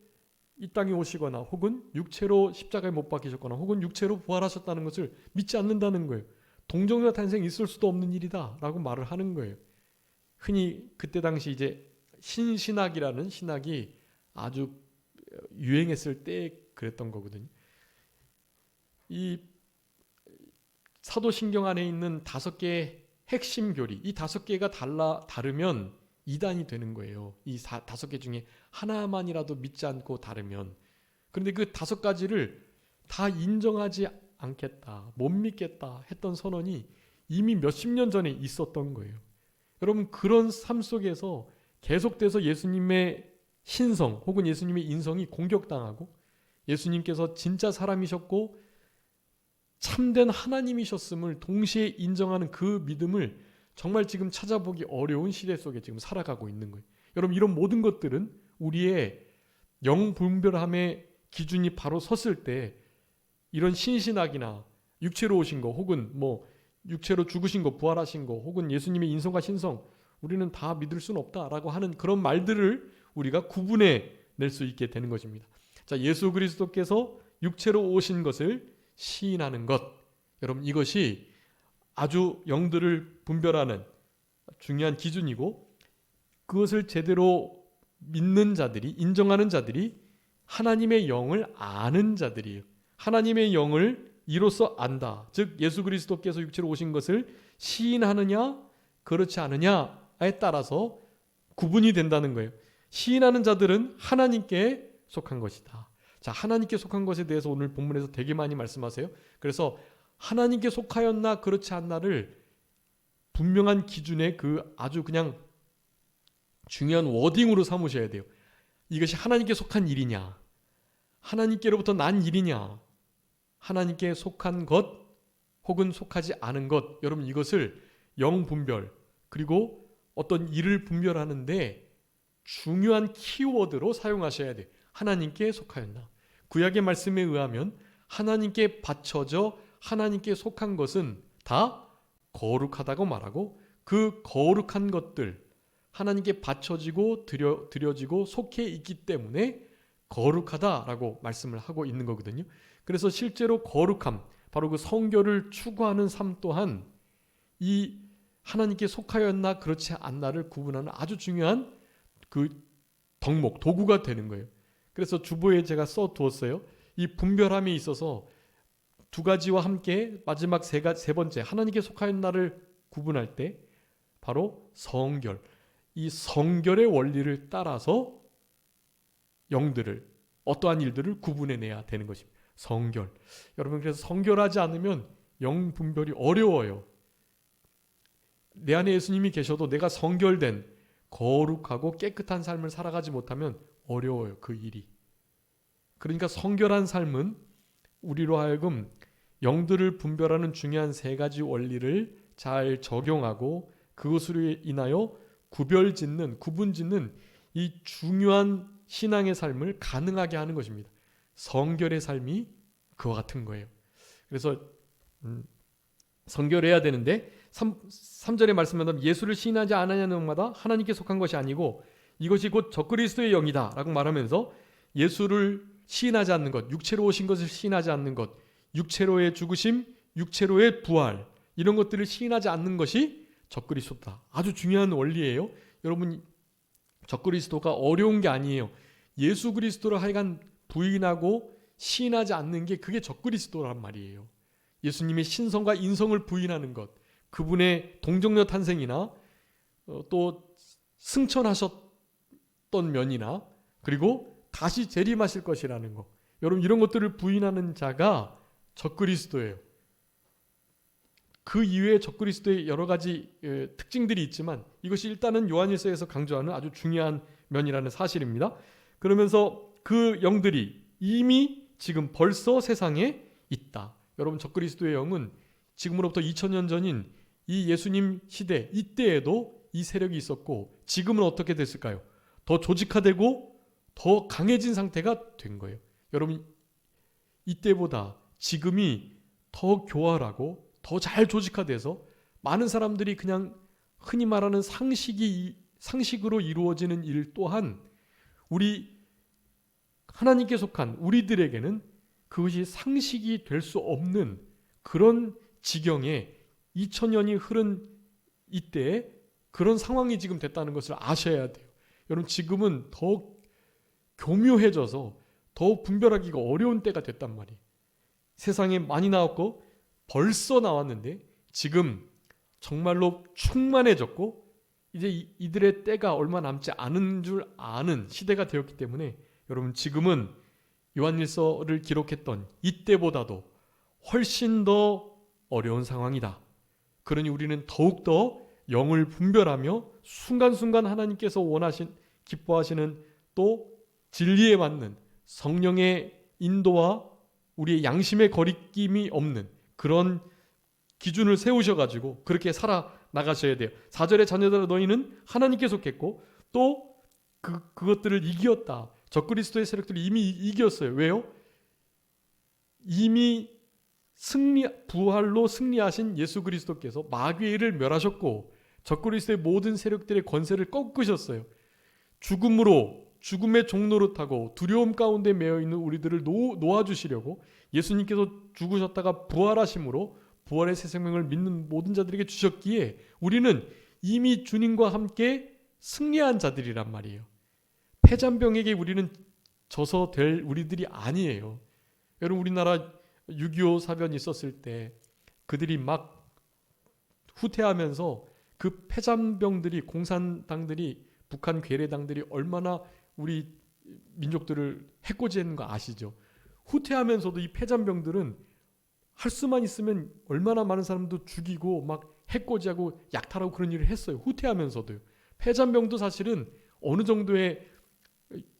이 땅에 오시거나 혹은 육체로 십자가에 못 박히셨거나 혹은 육체로 부활하셨다는 것을 믿지 않는다는 거예요. 동정녀 탄생이 있을 수도 없는 일이다 라고 말을 하는 거예요. 흔히 그때 당시 이제 신신학이라는 신학이 아주 유행했을 때 그랬던 거거든요. 이 사도신경 안에 있는 5개의 핵심 교리, 이 5개가 다르면 이단이 되는 거예요. 이 5개 중에 하나만이라도 믿지 않고 다르면. 그런데 그 5가지를 다 인정하지 않겠다, 못 믿겠다 했던 선언이 이미 몇십 년 전에 있었던 거예요. 여러분, 그런 삶 속에서 계속돼서 예수님의 신성 혹은 예수님의 인성이 공격당하고 예수님께서 진짜 사람이셨고 참된 하나님이셨음을 동시에 인정하는 그 믿음을 정말 지금 찾아보기 어려운 시대 속에 지금 살아가고 있는 거예요. 여러분, 이런 모든 것들은 우리의 영분별함의 기준이 바로 섰을 때 이런 신신학이나 육체로 오신 거 혹은 뭐 육체로 죽으신 거 부활하신 거 혹은 예수님의 인성과 신성 우리는 다 믿을 수는 없다라고 하는 그런 말들을 우리가 구분해 낼 수 있게 되는 것입니다. 자, 예수 그리스도께서 육체로 오신 것을 시인하는 것, 여러분, 이것이 아주 영들을 분별하는 중요한 기준이고 그것을 제대로 믿는 자들이, 인정하는 자들이 하나님의 영을 아는 자들이에요. 하나님의 영을 이로써 안다. 즉 예수 그리스도께서 육체로 오신 것을 시인하느냐 그렇지 않느냐에 따라서 구분이 된다는 거예요. 시인하는 자들은 하나님께 속한 것이다. 자, 하나님께 속한 것에 대해서 오늘 본문에서 되게 많이 말씀하세요. 그래서 하나님께 속하였나 그렇지 않나를 분명한 기준의 그 아주 그냥 중요한 워딩으로 삼으셔야 돼요. 이것이 하나님께 속한 일이냐, 하나님께로부터 난 일이냐, 하나님께 속한 것 혹은 속하지 않은 것, 여러분 이것을 영분별 그리고 어떤 일을 분별하는데 중요한 키워드로 사용하셔야 돼요. 하나님께 속하였나. 구약의 말씀에 의하면 하나님께 바쳐져 하나님께 속한 것은 다 거룩하다고 말하고, 그 거룩한 것들 하나님께 바쳐지고 드려지고 속해 있기 때문에 거룩하다라고 말씀을 하고 있는 거거든요. 그래서 실제로 거룩함, 바로 그 성결을 추구하는 삶 또한 이 하나님께 속하였나 그렇지 않나를 구분하는 아주 중요한 그 덕목, 도구가 되는 거예요. 그래서 주보에 제가 써두었어요. 이 분별함에 있어서 두 가지와 함께 마지막 세 번째, 하나님께 속하였나를 구분할 때 바로 성결, 이 성결의 원리를 따라서 영들을, 어떠한 일들을 구분해내야 되는 것입니다. 성결. 여러분, 그래서 성결하지 않으면 영 분별이 어려워요. 내 안에 예수님이 계셔도 내가 성결된 거룩하고 깨끗한 삶을 살아가지 못하면 어려워요, 그 일이. 그러니까 성결한 삶은 우리로 하여금 영들을 분별하는 중요한 세 가지 원리를 잘 적용하고 그것으로 인하여 구분 짓는 이 중요한 신앙의 삶을 가능하게 하는 것입니다. 성결의 삶이 그와 같은 거예요. 그래서 성결해야 되는데 3절의 말씀에 예수를 시인하지 않느냐는 마다 하나님께 속한 것이 아니고 이것이 곧 적그리스도의 영이다 라고 말하면서 예수를 시인하지 않는 것, 육체로 오신 것을 시인하지 않는 것, 육체로의 죽으심, 육체로의 부활, 이런 것들을 시인하지 않는 것이 적그리스도다. 아주 중요한 원리예요. 여러분, 적그리스도가 어려운 게 아니에요. 예수 그리스도를 하여간 부인하고 시인하지 않는 게 그게 적그리스도란 말이에요. 예수님의 신성과 인성을 부인하는 것, 그분의 동정녀 탄생이나 또 승천하셨던 면이나 그리고 다시 재림하실 것이라는 것, 여러분 이런 것들을 부인하는 자가 적그리스도예요. 그 이외에 적그리스도의 여러 가지 특징들이 있지만 이것이 일단은 요한일서에서 강조하는 아주 중요한 면이라는 사실입니다. 그러면서 그 영들이 이미 지금 벌써 세상에 있다. 여러분, 적그리스도의 영은 지금으로부터 2000년 전인 이 예수님 시대 이때에도 이 세력이 있었고 지금은 어떻게 됐을까요? 더 조직화되고 더 강해진 상태가 된 거예요. 여러분, 이때보다 지금이 더 교활하고 더 잘 조직화돼서 많은 사람들이 그냥 흔히 말하는 상식으로 이루어지는 일 또한 우리 하나님께 속한 우리들에게는 그것이 상식이 될 수 없는 그런 지경에 2000년이 흐른 이때에 그런 상황이 지금 됐다는 것을 아셔야 돼요. 여러분, 지금은 더 교묘해져서 더 분별하기가 어려운 때가 됐단 말이에요. 세상에 많이 나왔고 벌써 나왔는데 지금 정말로 충만해졌고 이제 이들의 때가 얼마 남지 않은 줄 아는 시대가 되었기 때문에 여러분, 지금은 요한일서를 기록했던 이때보다도 훨씬 더 어려운 상황이다. 그러니 우리는 더욱더 영을 분별하며 순간순간 하나님께서 기뻐하시는 또 진리에 맞는 성령의 인도와 우리의 양심의 거리낌이 없는 그런 기준을 세우셔가지고 그렇게 살아나가셔야 돼요. 4절의 자녀들아 너희는 하나님께 속했고 또 그것들을 이겼다. 적그리스도의 세력들을 이미 이겼어요. 왜요? 이미 부활로 승리하신 예수 그리스도께서 마귀를 멸하셨고 적그리스도의 모든 세력들의 권세를 꺾으셨어요. 죽음의 종노릇하고 두려움 가운데 매여 있는 우리들을 놓아주시려고 예수님께서 죽으셨다가 부활하심으로 부활의 새 생명을 믿는 모든 자들에게 주셨기에 우리는 이미 주님과 함께 승리한 자들이란 말이에요. 패잔병에게 우리는 져서 될 우리들이 아니에요. 여러분, 우리나라 6.25 사변이 있었을 때 그들이 막 후퇴하면서 그 패잔병들이, 공산당들이, 북한 괴뢰당들이 얼마나 우리 민족들을 해코지했는 거 아시죠? 후퇴하면서도 이 패잔병들은 할 수만 있으면 얼마나 많은 사람도 죽이고 막 해코지하고 약탈하고 그런 일을 했어요. 후퇴하면서도요. 폐잔병도 사실은 어느 정도의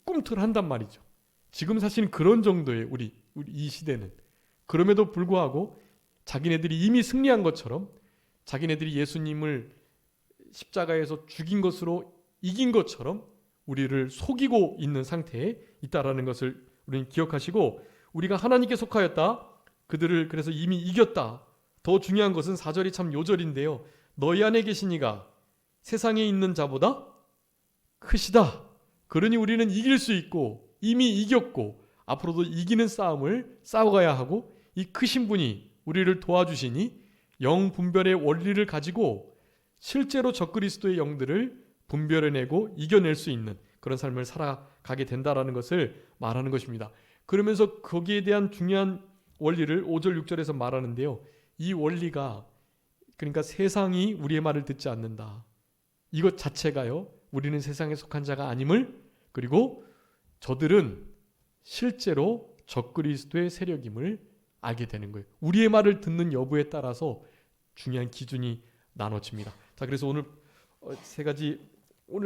꿈틀을 한단 말이죠. 지금 사실은 그런 정도의 우리 이 시대는. 그럼에도 불구하고 자기네들이 이미 승리한 것처럼 자기네들이 예수님을 십자가에서 죽인 것으로 이긴 것처럼 우리를 속이고 있는 상태에 있다라는 것을 우리는 기억하시고, 우리가 하나님께 속하였다, 그들을 그래서 이미 이겼다. 더 중요한 것은 4절이 참 요절인데요. 너희 안에 계신 이가 세상에 있는 자보다 크시다. 그러니 우리는 이길 수 있고 이미 이겼고 앞으로도 이기는 싸움을 싸워가야 하고, 이 크신 분이 우리를 도와주시니 영 분별의 원리를 가지고 실제로 적그리스도의 영들을 분별해내고 이겨낼 수 있는 그런 삶을 살아가게 된다라는 것을 말하는 것입니다. 그러면서 거기에 대한 중요한 원리를 5절 6절에서 말하는데요. 이 원리가 그러니까 세상이 우리의 말을 듣지 않는다. 이것 자체가요. 우리는 세상에 속한 자가 아님을, 그리고 저들은 실제로 적그리스도의 세력임을 알게 되는 거예요. 우리의 말을 듣는 여부에 따라서 중요한 기준이 나눠집니다. 자, 그래서 오늘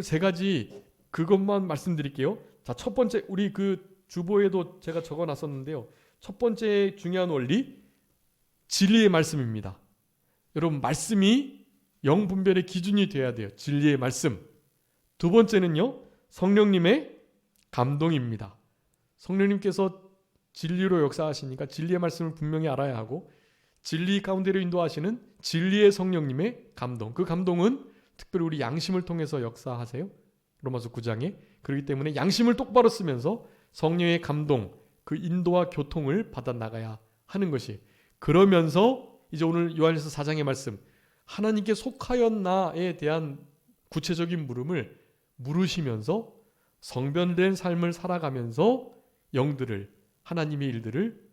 세 가지 그것만 말씀드릴게요. 자, 첫 번째, 우리 그 주보에도 제가 적어놨었는데요. 첫 번째 중요한 원리, 진리의 말씀입니다. 여러분, 말씀이 영 분별의 기준이 돼야 돼요. 진리의 말씀. 두 번째는요, 성령님의 감동입니다. 성령님께서 진리로 역사하시니까 진리의 말씀을 분명히 알아야 하고, 진리 가운데로 인도하시는 진리의 성령님의 감동. 그 감동은 특별히 우리 양심을 통해서 역사하세요. 로마서 9장에. 그렇기 때문에 양심을 똑바로 쓰면서 성령의 감동, 그 인도와 교통을 받아 나가야 하는 것이. 그러면서 이제 오늘 요한일서 4장의 말씀, 하나님께 속하였나에 대한 구체적인 물음을 물으시면서 성변된 삶을 살아가면서 영들을, 하나님의 일들을,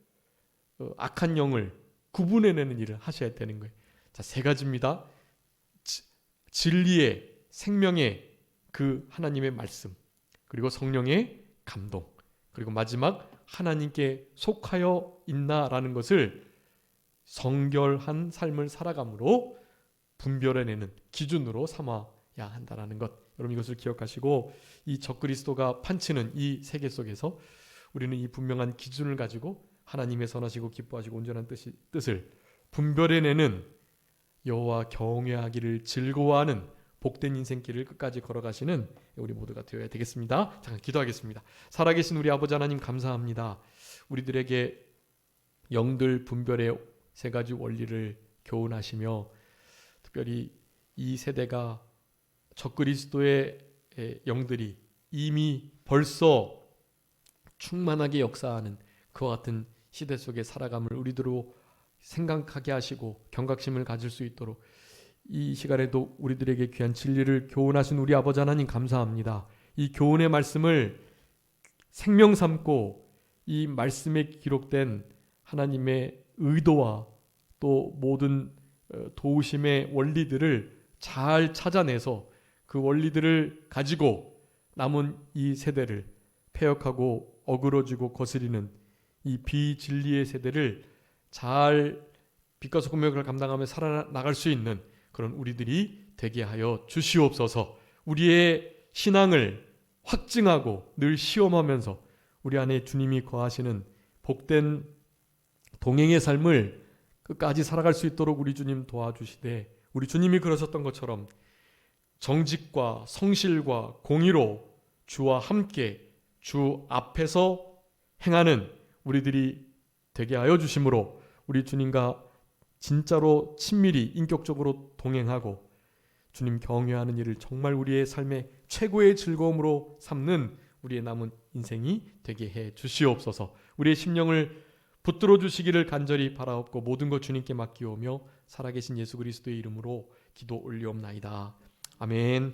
악한 영을 구분해내는 일을 하셔야 되는 거예요. 자, 세 가지입니다. 진리의, 생명의 그 하나님의 말씀, 그리고 성령의 감동, 그리고 마지막 하나님께 속하여 있나라는 것을 성결한 삶을 살아감으로 분별해내는 기준으로 삼아야 한다는 것. 여러분, 이것을 기억하시고, 이 적그리스도가 판치는 이 세계 속에서 우리는 이 분명한 기준을 가지고 하나님의 선하시고 기뻐하시고 온전한 뜻을 분별해내는, 여호와 경외하기를 즐거워하는 복된 인생길을 끝까지 걸어가시는 우리 모두가 되어야 되겠습니다. 잠깐 기도하겠습니다. 살아계신 우리 아버지 하나님, 감사합니다. 우리들에게 영들 분별의 세 가지 원리를 교훈하시며, 특별히 이 세대가 적그리스도의 영들이 이미 벌써 충만하게 역사하는 그와 같은 시대 속에 살아감을 우리들로 생각하게 하시고 경각심을 가질 수 있도록 이 시간에도 우리들에게 귀한 진리를 교훈하신 우리 아버지 하나님, 감사합니다. 이 교훈의 말씀을 생명 삼고 이 말씀에 기록된 하나님의 의도와 또 모든 도우심의 원리들을 잘 찾아내서 그 원리들을 가지고 남은 이 세대를 폐역하고 어그러지고 거스리는 이 비진리의 세대를 잘 빛과 소금의 역할을 감당하며 살아나갈 수 있는 그런 우리들이 되게 하여 주시옵소서. 우리의 신앙을 확증하고 늘 시험하면서 우리 안에 주님이 거하시는 복된 동행의 삶을 끝까지 살아갈 수 있도록 우리 주님 도와주시되, 우리 주님이 그러셨던 것처럼 정직과 성실과 공의로 주와 함께 주 앞에서 행하는 우리들이 되게 하여 주심으로 우리 주님과 진짜로 친밀히 인격적으로 동행하고 주님 경외하는 일을 정말 우리의 삶의 최고의 즐거움으로 삼는 우리의 남은 인생이 되게 해 주시옵소서. 우리의 심령을 붙들어 주시기를 간절히 바라옵고 모든 것 주님께 맡기오며 살아계신 예수 그리스도의 이름으로 기도 올리옵나이다. 아멘.